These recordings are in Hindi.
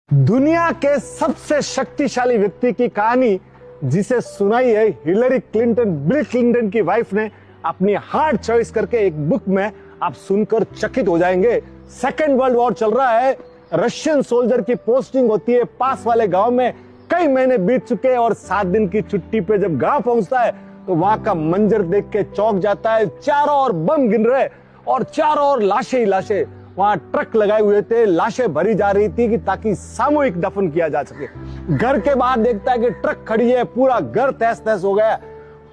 दुनिया के सबसे शक्तिशाली व्यक्ति की कहानी जिसे सुनाई है हिलरी क्लिंटन, बिल क्लिंटन की वाइफ ने अपनी हार्ड चॉइस करके एक बुक में, आप सुनकर चकित हो जाएंगे। सेकेंड वर्ल्ड वॉर चल रहा है, रशियन सोल्जर की पोस्टिंग होती है पास वाले गांव में, कई महीने बीत चुके हैं और 7 दिन की छुट्टी पे जब गांव पहुंचता है तो वहां का मंजर देख के चौंक जाता है। चारों ओर बम गिन रहे और चारों ओर लाशें ही लाशें। वहां ट्रक लगाए हुए थे, लाशें भरी जा रही थी कि ताकि सामूहिक दफन किया जा सके। घर के बाहर देखता है कि ट्रक खड़ी है, पूरा घर तहस तहस हो गया,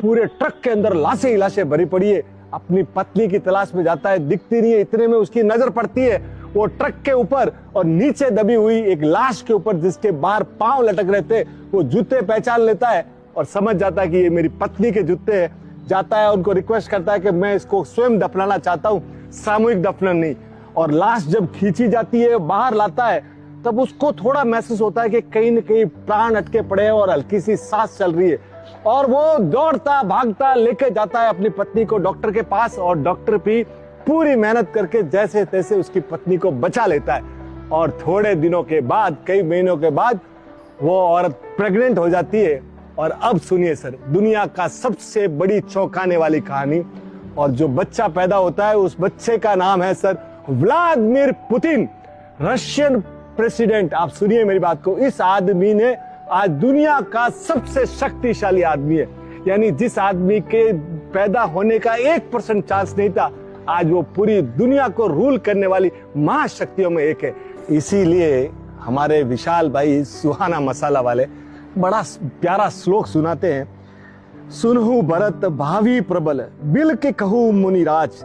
पूरे ट्रक के अंदर लाशें ही लाशें भरी पड़ी है। अपनी पत्नी की तलाश में जाता है, दिखती नहीं है। इतने में उसकी नजर पड़ती है वो ट्रक के ऊपर और नीचे दबी हुई एक लाश के ऊपर जिसके बाहर पांव लटक रहे थे। वो जूते पहचान लेता है और समझ जाता है कि ये मेरी पत्नी के जूते हैं। जाता है, उनको रिक्वेस्ट करता है कि मैं इसको स्वयं दफनाना चाहता हूँ, सामूहिक दफन नहीं। और लाश जब खींची जाती है, बाहर लाता है, तब उसको थोड़ा महसूस होता है कि कहीं न कहीं प्राण अटके पड़े हैं और हल्की सी सांस चल रही है। और वो दौड़ता भागता लेके जाता है अपनी पत्नी को डॉक्टर के पास और डॉक्टर भी पूरी मेहनत करके जैसे तैसे उसकी पत्नी को बचा लेता है। और थोड़े दिनों के बाद, कई महीनों के बाद वो औरत प्रेग्नेंट हो जाती है। और अब सुनिए सर, दुनिया का सबसे बड़ी चौंकाने वाली कहानी। और जो बच्चा पैदा होता है उस बच्चे का नाम है sir Vladimir Putin, Russian president. आप सुनिए मेरी बात को, इस आदमी ने आज दुनिया का सबसे शक्तिशाली आदमी है, यानी जिस आदमी के पैदा होने का 1% चांस नहीं था, आज वो पूरी दुनिया को रूल करने वाली महाशक्तियों में एक है। इसीलिए हमारे विशाल भाई सुहाना मसाला वाले बड़ा प्यारा श्लोक सुनाते हैं। सुनहु भरत भावी प्रबल, बिल के कहू मुनिराज,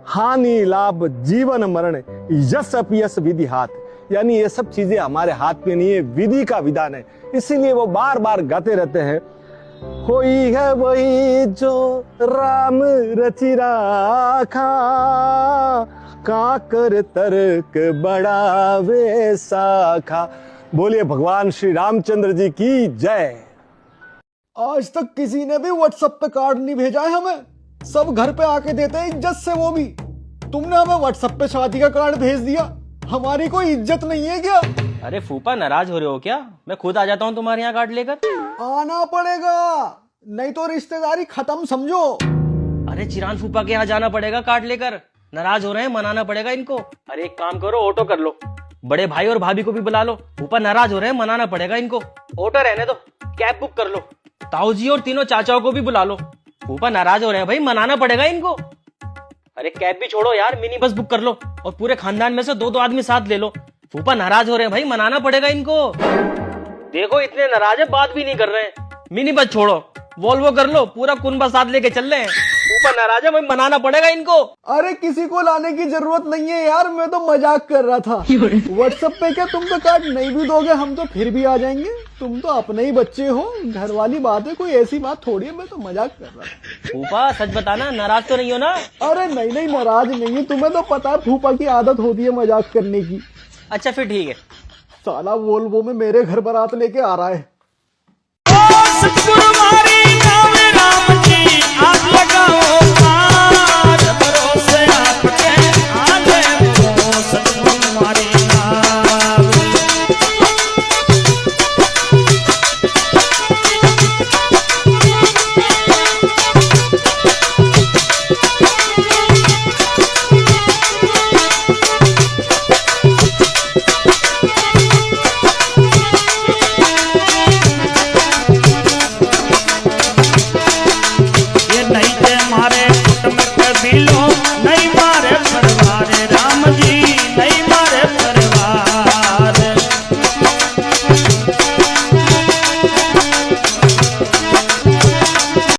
हानि लाभ जीवन मरण यश अपयश विधि हाथ। यानी ये सब चीजें हमारे हाथ में नहीं है, विधि का विधान है। इसीलिए वो बार बार गाते रहते हैं, होई है वही जो राम रचि राखा, काकर तर्क बढ़ावे साखा। बोलिए भगवान श्री रामचंद्र जी की जय। आज तक किसी ने भी व्हाट्सएप पे कार्ड नहीं भेजा है हमें, सब घर पे आके देते हैं इज्जत से। वो भी तुमने हमें व्हाट्सएप पे शादी का कार्ड भेज दिया, हमारी कोई इज्जत नहीं है क्या? अरे फूफा नाराज हो रहे हो क्या? मैं खुद आ जाता हूँ तुम्हारे यहाँ कार्ड लेकर। आना पड़ेगा, नहीं तो रिश्तेदारी खत्म समझो। अरे चिरान फूफा के यहाँ जाना पड़ेगा कार्ड लेकर। नाराज हो रहे हैं, मनाना पड़ेगा इनको। अरे एक काम करो, ऑटो कर लो, बड़े भाई और भाभी को भी बुला लो। फूफा नाराज हो रहे हैं, मनाना पड़ेगा इनको। ऑटो रहने दो, कैब बुक कर लो, ताऊ जी और तीनों चाचाओं को भी बुला लो। फूफा नाराज हो रहे हैं भाई, मनाना पड़ेगा इनको। अरे कैब भी छोड़ो यार, मिनी बस बुक कर लो और पूरे खानदान में से 2-2 आदमी साथ ले लो। फूफा नाराज हो रहे हैं भाई, मनाना पड़ेगा इनको। देखो इतने नाराज है, बात भी नहीं कर रहे हैं। मिनी बस छोड़ो, वोल्वो कर लो, पूरा कुनबा साथ लेके चल रहे हैं। फूफा नाराज है भाई, मनाना पड़ेगा इनको। अरे किसी को लाने की जरूरत नहीं है यार, मैं तो मजाक कर रहा था। व्हाट्सएप पे क्या तुम तो कार्ड नहीं भी दोगे, हम तो फिर भी आ जाएंगे। तुम तो अपने ही बच्चे हो, घर वाली बात है, कोई ऐसी बात थोड़ी है। मैं तो मजाक कर रहा था। फूफा सच बताना, नाराज तो नहीं हो ना? अरे नहीं नाराज नहीं है, तुम्हें तो पता है फूफा की आदत होती है मजाक करने की। अच्छा फिर ठीक है। साला वोल्वो में मेरे घर बारात लेके आ रहा है।